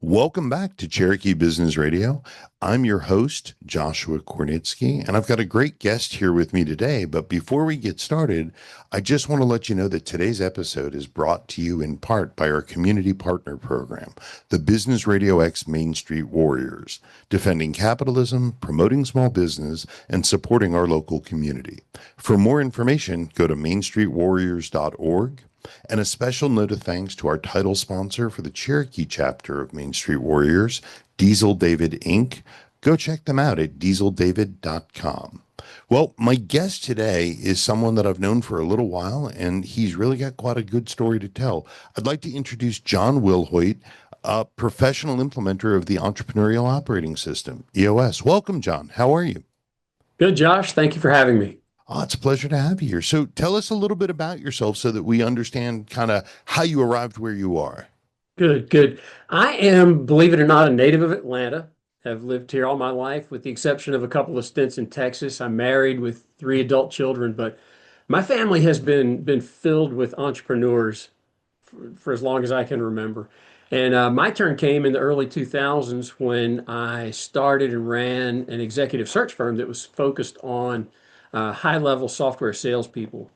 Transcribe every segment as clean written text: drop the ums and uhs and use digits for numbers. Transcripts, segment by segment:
Welcome back to Cherokee Business Radio. I'm your host, Joshua Kornitsky, and I've got a great guest here with me today. But before we get started, I just want to let you know that today's episode is brought to you in part by our community partner program, the Business Radio X Main Street Warriors, defending capitalism, promoting small business, and supporting our local community. For more information, go to mainstreetwarriors.org. And a special note of thanks to our title sponsor for the Cherokee chapter of Main Street Warriors, Diesel David Inc. Go check them out at dieseldavid.com. Well, my guest today is someone that I've known for a little while, and he's really got quite a good story to tell. I'd like to introduce Jon Wilhoit, a professional implementer of the Entrepreneurial Operating System, EOS. Welcome, Jon. How are you? Good, Josh. Thank you for having me. Oh, it's a pleasure to have you here. So tell us a little bit about yourself so that we understand kind of how you arrived where you are. Good, good. I am, believe it or not, a native of Atlanta. I've lived here all my life, with the exception of a couple of stints in Texas. I'm married with three adult children, but my family has been filled with entrepreneurs for as long as I can remember. And my turn came in the early 2000s when I started and ran an executive search firm that was focused on high-level software salespeople.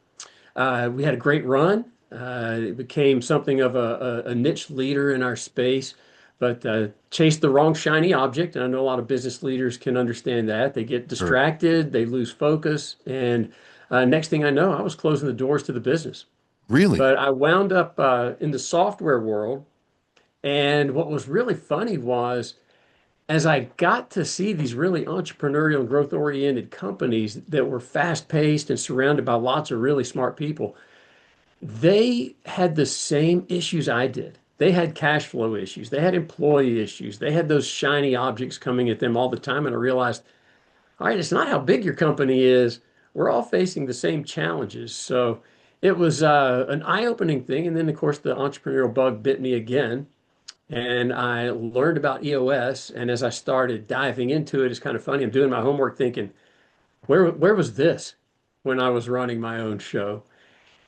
We had a great run. It became something of a niche leader in our space, but chased the wrong shiny object. And I know a lot of business leaders can understand that. They get Sure. distracted, they lose focus, and next thing I know, I was closing the doors to the business. Really? But I wound up in the software world. And what was really funny was as I got to see these really entrepreneurial and growth oriented companies that were fast paced and surrounded by lots of really smart people, they had the same issues I did. They had cash flow issues, they had employee issues, they had those shiny objects coming at them all the time. And I realized, all right, it's not how big your company is. We're all facing the same challenges. So it was an eye opening thing. And then, of course, the entrepreneurial bug bit me again. And I learned about EOS. And as I started diving into it, it's kind of funny. I'm doing my homework thinking, where was this when I was running my own show?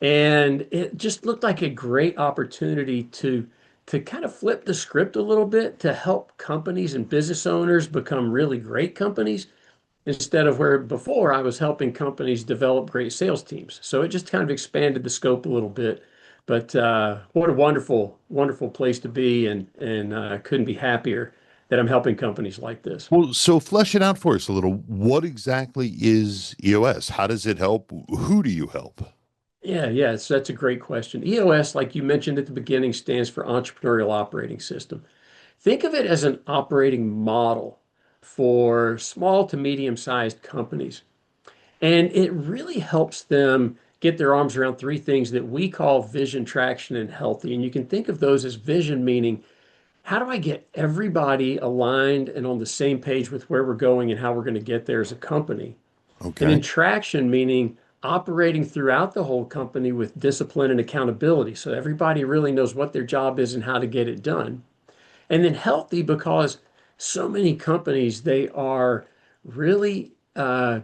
And it just looked like a great opportunity to kind of flip the script a little bit to help companies and business owners become really great companies instead of where before I was helping companies develop great sales teams. So it just kind of expanded the scope a little bit. But what a wonderful, wonderful place to be, and couldn't be happier that I'm helping companies like this. Well, so flesh it out for us a little. What exactly is EOS? How does it help? Who do you help? Yeah, yeah, that's a great question. EOS, like you mentioned at the beginning, stands for Entrepreneurial Operating System. Think of it as an operating model for small to medium-sized companies. And it really helps them get their arms around three things that we call vision, traction, and healthy. And you can think of those as vision, meaning how do I get everybody aligned and on the same page with where we're going and how we're going to get there as a company? And Okay. then traction, meaning operating throughout the whole company with discipline and accountability. So everybody really knows what their job is and how to get it done. And then healthy, because so many companies, they are really an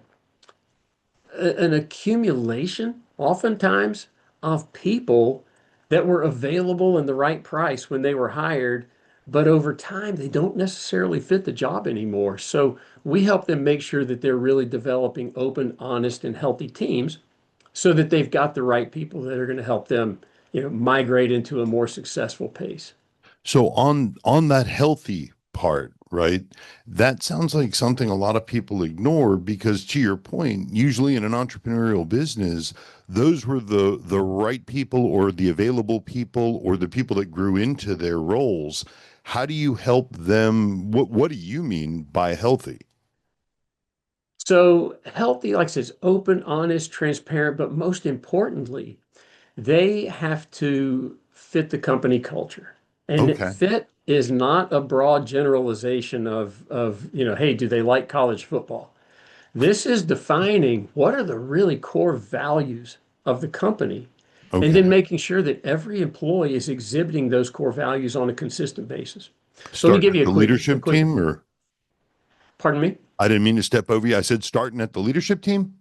accumulation, oftentimes, of people that were available in the right price when they were hired, but over time they don't necessarily fit the job anymore. So we help them make sure that they're really developing open, honest, and healthy teams so that they've got the right people that are going to help them, migrate into a more successful pace. So on that healthy part, right? That sounds like something a lot of people ignore because to your point, usually in an entrepreneurial business, those were the right people or the available people or the people that grew into their roles. How do you help them? What do you mean by healthy? So healthy, like I said, is open, honest, transparent, but most importantly, they have to fit the company culture. And Okay. fit is not a broad generalization of, hey, do they like college football? This is defining what are the really core values of the company, and then Okay. making sure that every employee is exhibiting those core values on a consistent basis. So let me Starting give at you a the a leadership quick, team or pardon me? I didn't mean to step over you. I said starting at the leadership team.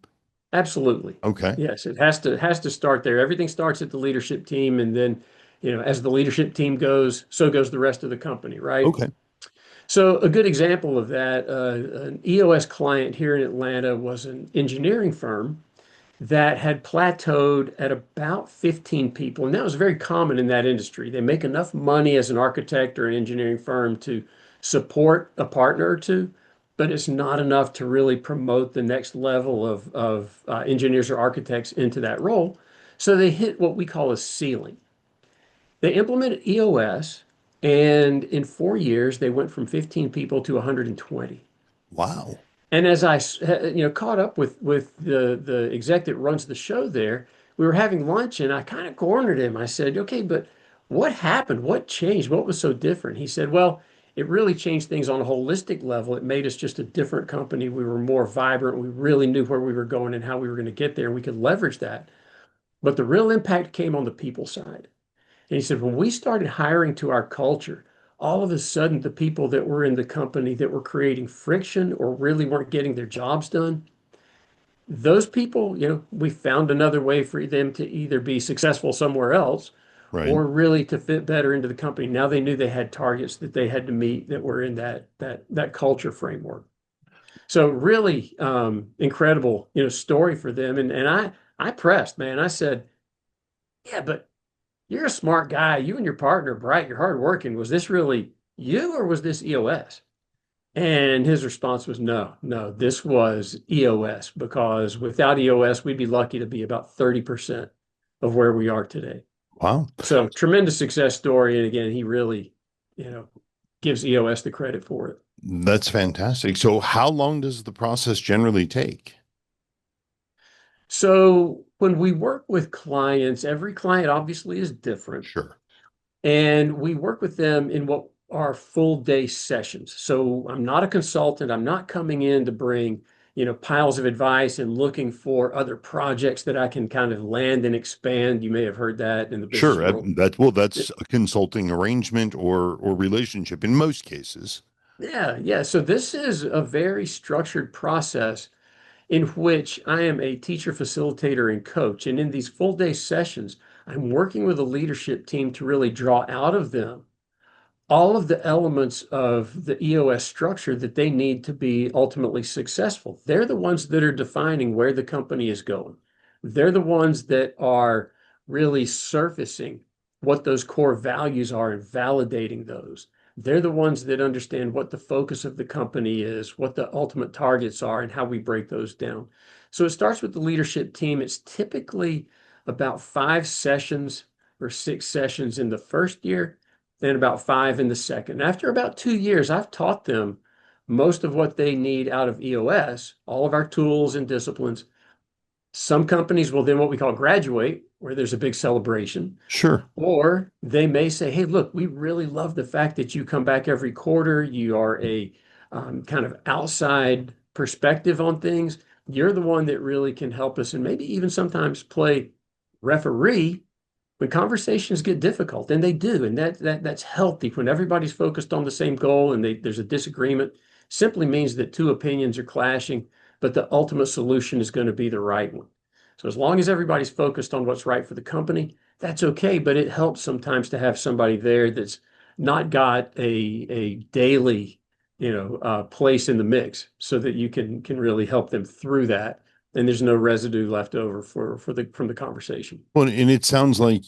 Absolutely. Okay. Yes, it has to start there. Everything starts at the leadership team, and then as the leadership team goes, so goes the rest of the company, right? Okay. So a good example of that, an EOS client here in Atlanta was an engineering firm that had plateaued at about 15 people. And that was very common in that industry. They make enough money as an architect or an engineering firm to support a partner or two, but it's not enough to really promote the next level of engineers or architects into that role. So they hit what we call a ceiling. They implemented EOS, and in 4 years, they went from 15 people to 120. Wow. And as I, caught up with the exec that runs the show there, we were having lunch, and I kind of cornered him. I said, "Okay, but what happened? What changed? What was so different?" He said, "Well, it really changed things on a holistic level. It made us just a different company. We were more vibrant. We really knew where we were going and how we were going to get there, and we could leverage that. But the real impact came on the people side." And he said, when we started hiring to our culture, all of a sudden, the people that were in the company that were creating friction or really weren't getting their jobs done, those people, we found another way for them to either be successful somewhere else Right. or really to fit better into the company. Now they knew they had targets that they had to meet that were in that culture framework. So really incredible, story for them. And I pressed, man. I said, yeah, but you're a smart guy. You and your partner, bright, you're hardworking. Was this really you or was this EOS? And his response was no, no, this was EOS because without EOS, we'd be lucky to be about 30% of where we are today. Wow. So tremendous success story. And again, he really, you know, gives EOS the credit for it. That's fantastic. So how long does the process generally take? So when we work with clients, every client obviously is different. Sure. And we work with them in what are full day sessions. So I'm not a consultant. I'm not coming in to bring, piles of advice and looking for other projects that I can kind of land and expand. You may have heard that in the business Sure. world. That's a consulting arrangement or relationship in most cases. Yeah, yeah. So this is a very structured process in which I am a teacher, facilitator, and coach. And in these full day sessions, I'm working with a leadership team to really draw out of them all of the elements of the EOS structure that they need to be ultimately successful. They're the ones that are defining where the company is going. They're the ones that are really surfacing what those core values are and validating those. They're the ones that understand what the focus of the company is, what the ultimate targets are, and how we break those down. So it starts with the leadership team. It's typically about 5 sessions or 6 sessions in the first year and about 5 in the second. After about 2 years, I've taught them most of what they need out of EOS, all of our tools and disciplines. Some companies will then what we call graduate, where there's a big celebration. Sure. Or they may say, hey, look, we really love the fact that you come back every quarter. You are a kind of outside perspective on things. You're the one that really can help us and maybe even sometimes play referee when conversations get difficult, and they do, and that's healthy when everybody's focused on the same goal and there's a disagreement, simply means that two opinions are clashing, but the ultimate solution is going to be the right one. So as long as everybody's focused on what's right for the company, that's okay, but it helps sometimes to have somebody there that's not got a daily, place in the mix so that you can really help them through that and there's no residue left over from the conversation. Well, and it sounds like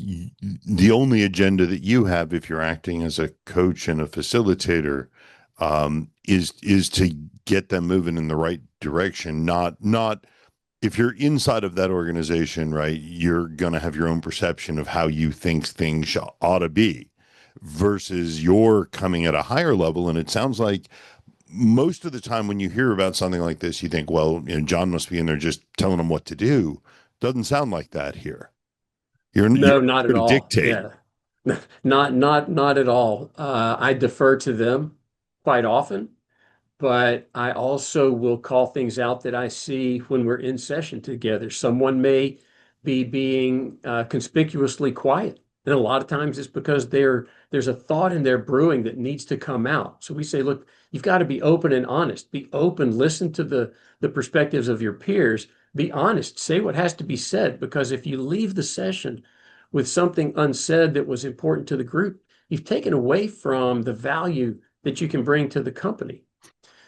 the only agenda that you have, if you're acting as a coach and a facilitator, is to get them moving in the right direction. Not if you're inside of that organization, right? You're gonna have your own perception of how you think things ought to be, versus you're coming at a higher level. And it sounds like most of the time when you hear about something like this, you think, well, John must be in there just telling them what to do. Doesn't sound like that here. You're No, not at going to all. dictate. Yeah. Not at all. I defer to them quite often, but I also will call things out that I see when we're in session together. Someone may be being conspicuously quiet. And a lot of times it's because there's a thought in their brewing that needs to come out. So we say, look, you've got to be open and honest. Be open, listen to the perspectives of your peers. Be honest, say what has to be said, because if you leave the session with something unsaid that was important to the group, you've taken away from the value that you can bring to the company.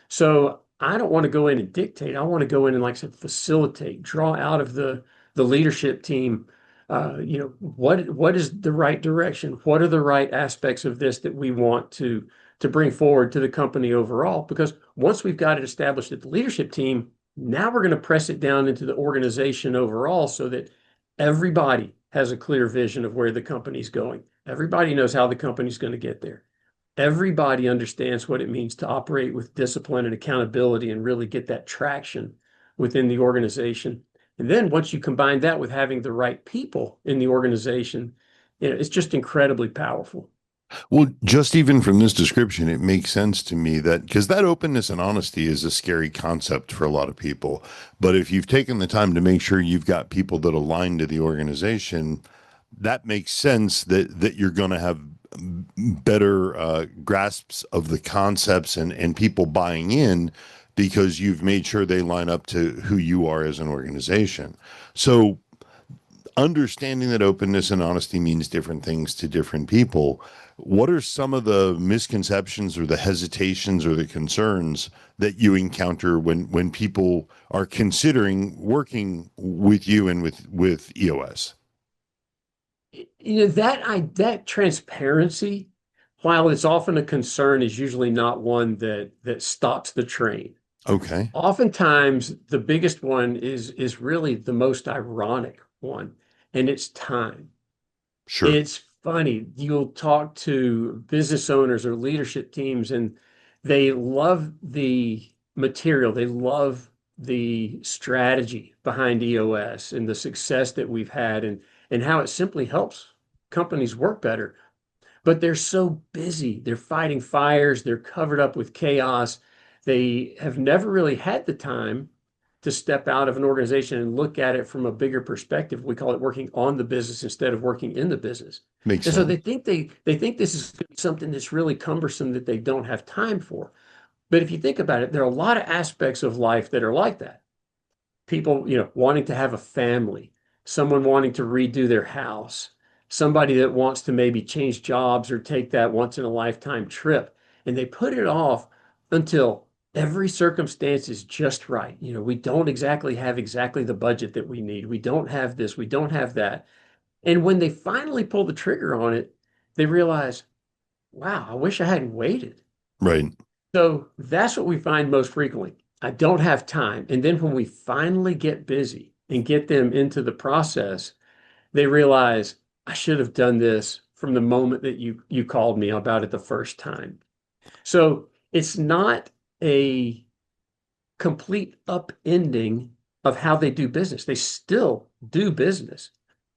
So I don't want to go in and dictate. I want to go in and, like I said, facilitate, draw out of the leadership team. What is the right direction? What are the right aspects of this that we want to bring forward to the company overall? Because once we've got it established at the leadership team, now we're going to press it down into the organization overall so that everybody has a clear vision of where the company's going. Everybody knows how the company's going to get there. Everybody understands what it means to operate with discipline and accountability and really get that traction within the organization. And then once you combine that with having the right people in the organization, it's just incredibly powerful. Well, just even from this description, it makes sense to me that because that openness and honesty is a scary concept for a lot of people. But if you've taken the time to make sure you've got people that align to the organization, that makes sense that you're going to have better grasps of the concepts and people buying in because you've made sure they line up to who you are as an organization. So understanding that openness and honesty means different things to different people. What are some of the misconceptions or the hesitations or the concerns that you encounter when people are considering working with you and with EOS? That transparency, while it's often a concern, is usually not one that stops the train. Okay, Oftentimes, the biggest one is really the most ironic one, and it's time. sure. It's funny. You'll talk to business owners or leadership teams, and they love the material. They love the strategy behind EOS and the success that we've had and how it simply helps companies work better. But they're so busy. They're fighting fires. They're covered up with chaos. They have never really had the time to step out of an organization and look at it from a bigger perspective. We call it working on the business instead of working in the business. Makes And so sense. they think this is something that's really cumbersome that they don't have time for. But if you think about it, there are a lot of aspects of life that are like that. People, wanting to have a family, someone wanting to redo their house, somebody that wants to maybe change jobs or take that once in a lifetime trip. And they put it off until every circumstance is just right. We don't exactly have exactly the budget that we need. We don't have this, we don't have that. And when they finally pull the trigger on it, they realize, wow, I wish I hadn't waited. Right. So that's what we find most frequently. I don't have time. And then when we finally get busy and get them into the process, they realize I should have done this from the moment that you called me about it the first time. So it's not a complete upending of how they do business. They still do business,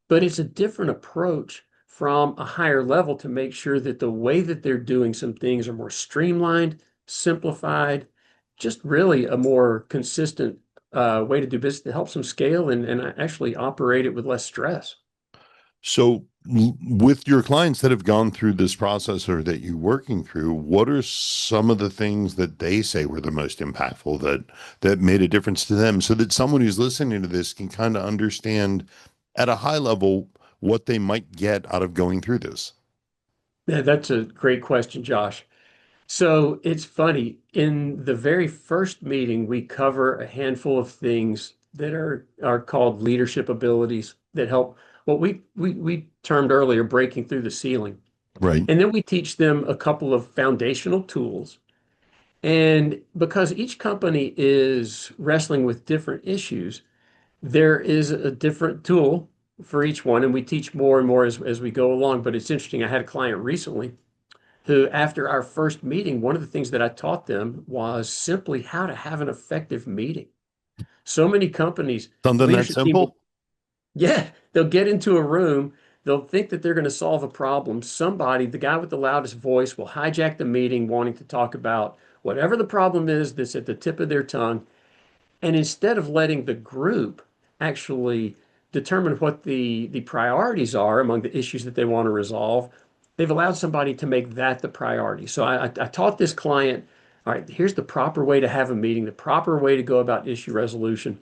but it's a different approach from a higher level to make sure that the way that they're doing some things are more streamlined, simplified, just really a more consistent way to do business that helps them scale and actually operate it with less stress. So, with your clients that have gone through this process or that you're working through, what are some of the things that they say were the most impactful that made a difference to them, so that someone who's listening to this can kind of understand at a high level what they might get out of going through this? Yeah, that's a great question, Josh. So it's funny. In the very first meeting, we cover a handful of things that are called leadership abilities that help what we termed earlier breaking through the ceiling. Right. And then we teach them a couple of foundational tools. And because each company is wrestling with different issues, there is a different tool for each one. And we teach more and more as we go along. But it's interesting. I had a client recently who, after our first meeting, one of the things that I taught them was simply how to have an effective meeting. So many companies, Something that leadership team will, simple? yeah, they'll get into a room, they'll think that they're going to solve a problem. Somebody, the guy with the loudest voice, will hijack the meeting wanting to talk about whatever the problem is that's at the tip of their tongue. And instead of letting the group actually determine what the priorities are among the issues that they want to resolve, they've allowed somebody to make that the priority. So I taught this client, all right, here's the proper way to have a meeting, the proper way to go about issue resolution.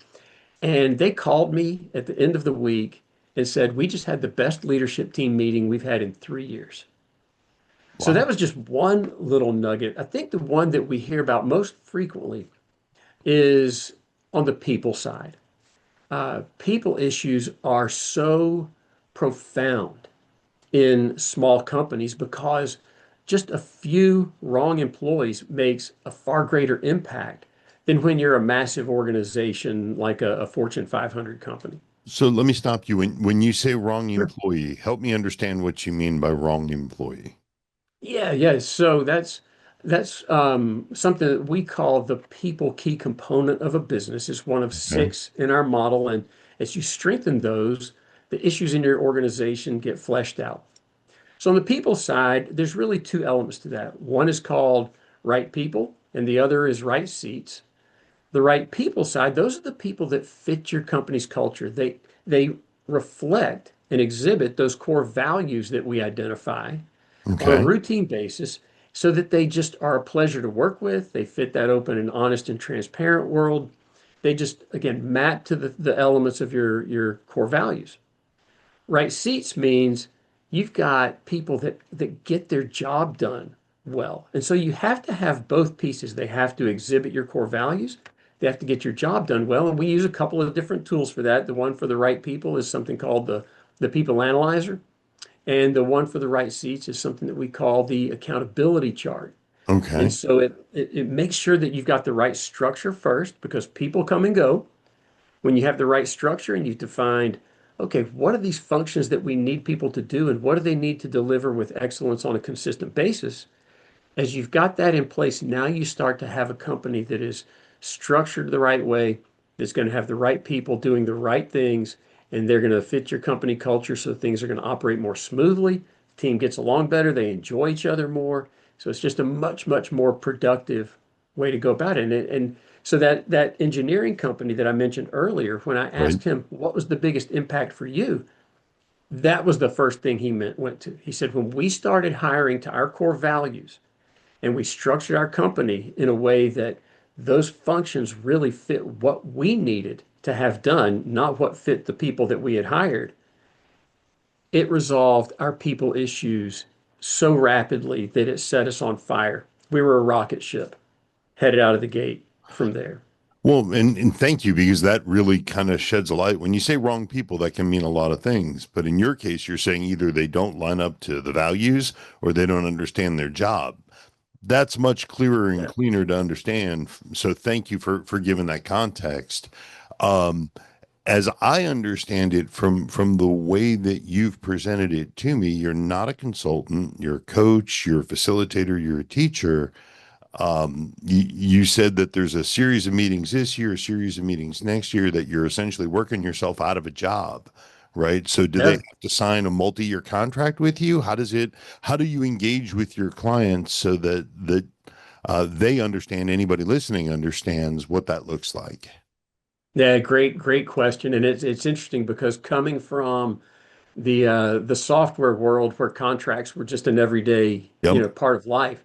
And they called me at the end of the week and said, we just had the best leadership team meeting we've had in 3 years. So that Wow. was just one little nugget. I think the one that we hear about most frequently is on the people side. People issues are so profound in small companies because just a few wrong employees makes a far greater impact than when you're a massive organization like a Fortune 500 company. So let me stop you. When you say wrong Sure. employee, help me understand what you mean by wrong employee. Yeah, yeah. So that's something that we call the people key component of a business. It's one of Okay. six in our model, and as you strengthen those, the issues in your organization get fleshed out. So on the people side, there's really two elements to that. One is called right people, and the other is right seats. The right people side, those are the people that fit your company's culture. They reflect and exhibit those core values that we identify on a Okay. routine basis so that they just are a pleasure to work with. They fit that open and honest and transparent world. They just, again, map to the elements of your core values. Right seats means you've got people that get their job done well. And so you have to have both pieces. They have to exhibit your core values. They have to get your job done well. And we use a couple of different tools for that. The one for the right people is something called the people analyzer. And the one for the right seats is something that we call the accountability chart. And Okay. so it makes sure that you've got the right structure first because people come and go. When you have the right structure and you've defined, okay, what are these functions that we need people to do and what do they need to deliver with excellence on a consistent basis? As you've got that in place, now you start to have a company that is structured the right way, that's going to have the right people doing the right things, and they're going to fit your company culture so things are going to operate more smoothly. The team gets along better, they enjoy each other more. So it's just a much, much more productive way to go about it. And so that engineering company that I mentioned earlier, when I Right. asked him what was the biggest impact for you, that was the first thing went to. He said, when we started hiring to our core values, and we structured our company in a way that those functions really fit what we needed to have done, not what fit the people that we had hired. It resolved our people issues so rapidly that it set us on fire. We were a rocket ship headed out of the gate from there. Well, and thank you because that really kind of sheds a light. When you say wrong people, that can mean a lot of things. But in your case, you're saying either they don't line up to the values or they don't understand their job. That's much clearer and Yeah. cleaner to understand. So thank you for giving that context. Um, as I understand it from the way that you've presented it to me, you're not a consultant, you're a coach, you're a facilitator, you're a teacher. You said that there's a series of meetings this year, a series of meetings next year, that you're essentially working yourself out of a job, right? So do they Yeah. have to sign a multi-year contract with you? How do you engage with your clients so that they understand, anybody listening understands what that looks like? Yeah, great question. And it's interesting because coming from the software world where contracts were just an everyday, Yep. part of life.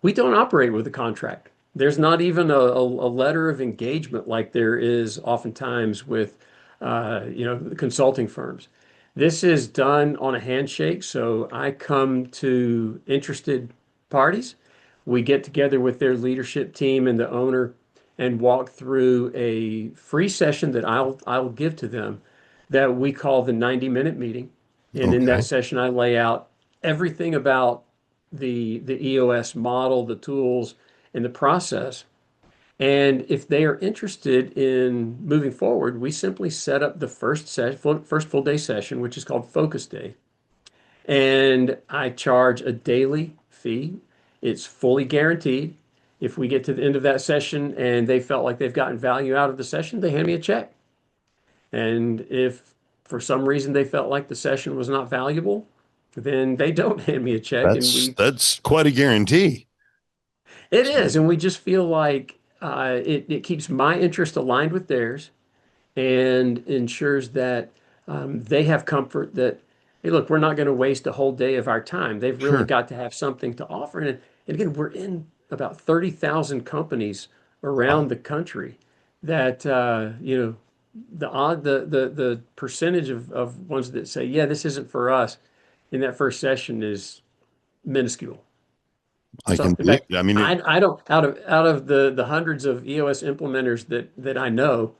We don't operate with a contract. There's not even a letter of engagement like there is oftentimes with, the consulting firms. This is done on a handshake. So I come to interested parties. We get together with their leadership team and the owner and walk through a free session that I'll give to them that we call the 90-minute meeting. And in that Okay. session, I lay out everything about the EOS model, the tools, and the process. And if they are interested in moving forward, we simply set up the first full day session, which is called Focus Day. And I charge a daily fee. It's fully guaranteed. If we get to the end of that session and they felt like they've gotten value out of the session, they hand me a check. And if for some reason they felt like the session was not valuable, then they don't hand me a check. And That's quite a guarantee. it is. And we just feel like it keeps my interest aligned with theirs and ensures that they have comfort that, hey, look, we're not going to waste a whole day of our time. They've really Sure. got to have something to offer. And again, we're in about 30,000 companies around Wow. the country that, the percentage of ones that say, yeah, this isn't for us in that first session is minuscule. I can So in believe fact, it. I mean, it I don't out of the hundreds of EOS implementers that I know,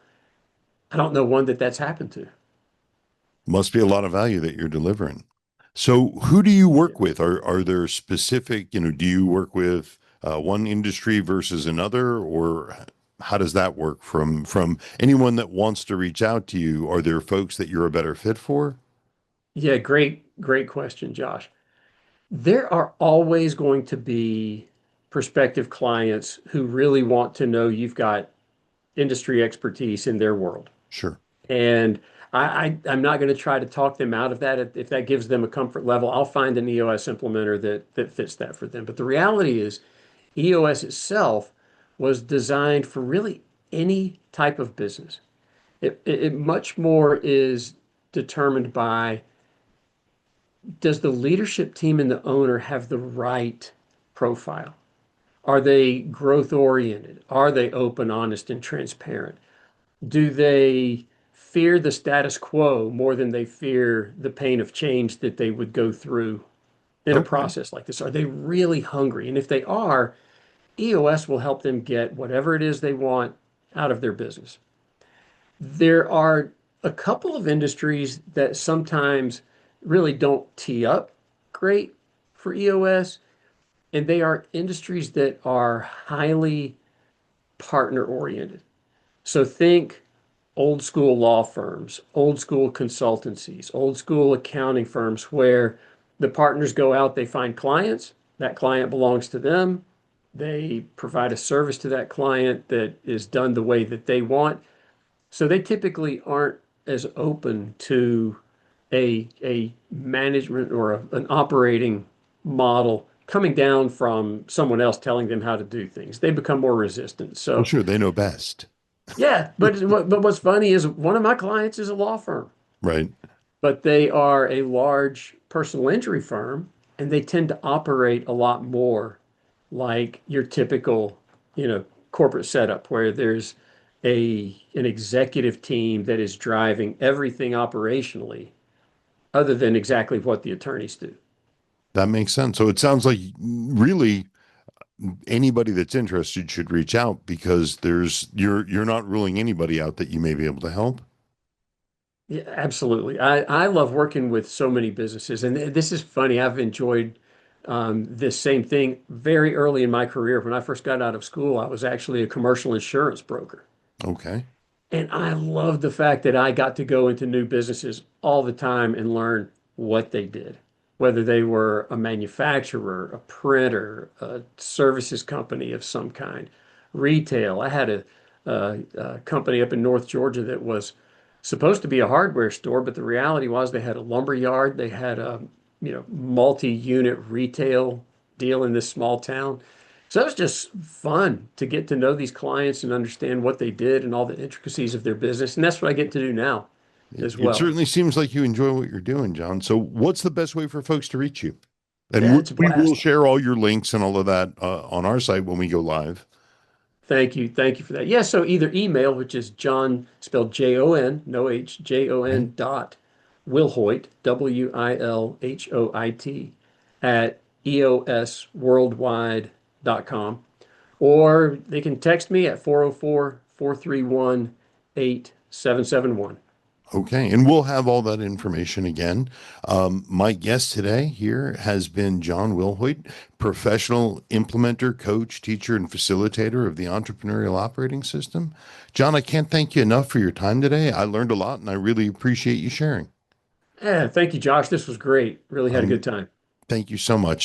I don't know one that's happened to. must be a lot of value that you're delivering. So, who do you Yeah. work with? Are there specific, do you work with one industry versus another, or how does that work from anyone that wants to reach out to you? Are there folks that you're a better fit for? Yeah, great question, Josh. There are always going to be prospective clients who really want to know you've got industry expertise in their world. Sure. And I'm not going to try to talk them out of that. If that gives them a comfort level, I'll find an EOS implementer that fits that for them. But the reality is, EOS itself was designed for really any type of business. It much more is determined by, does the leadership team and the owner have the right profile? Are they growth oriented? Are they open, honest, and transparent? Do they fear the status quo more than they fear the pain of change that they would go through in a Okay. process like this? Are they really hungry? And if they are, EOS will help them get whatever it is they want out of their business. There are a couple of industries that sometimes really don't tee up great for EOS, and they are industries that are highly partner oriented. So think old school law firms, old school consultancies, old school accounting firms where the partners go out, they find clients, that client belongs to them, they provide a service to that client that is done the way that they want. So they typically aren't as open to a management or an operating model coming down from someone else telling them how to do things. They become more resistant. Well, So sure, they know best, yeah, but what's funny is one of my clients is a law firm, right? but they are a large personal injury firm, and they tend to operate a lot more like your typical, corporate setup where there's an executive team that is driving everything operationally, other than exactly what the attorneys do. That makes sense. So it sounds like really anybody that's interested should reach out because you're not ruling anybody out that you may be able to help. Yeah, absolutely. I love working with so many businesses, and this is funny. I've enjoyed this same thing very early in my career. When I first got out of school, I was actually a commercial insurance broker. Okay. And I love the fact that I got to go into new businesses all the time and learn what they did, whether they were a manufacturer, a printer, a services company of some kind, retail. I had a company up in North Georgia that was supposed to be a hardware store, but the reality was they had a lumber yard, they had a multi-unit retail deal in this small town. So it was just fun to get to know these clients and understand what they did and all the intricacies of their business. And that's what I get to do now as It well. certainly seems like you enjoy what you're doing, John. So what's the best way for folks to reach you? And Yeah, it's a we will blast. share all your links and all of that on our site when we go live. Thank you. Thank you for that. Yeah, so either email, which is John spelled Jon, no H, Okay. Jon dot Wilhoit, Wilhoit, at eosworldwide.com. Or they can text me at 404-431-8771. Okay. And we'll have all that information again. My guest today here has been Jon Wilhoit, professional implementer, coach, teacher, and facilitator of the entrepreneurial operating system. John, I can't thank you enough for your time today. I learned a lot and I really appreciate you sharing. Yeah, thank you, Josh. This was great. Really had a Um, good time. thank you so much.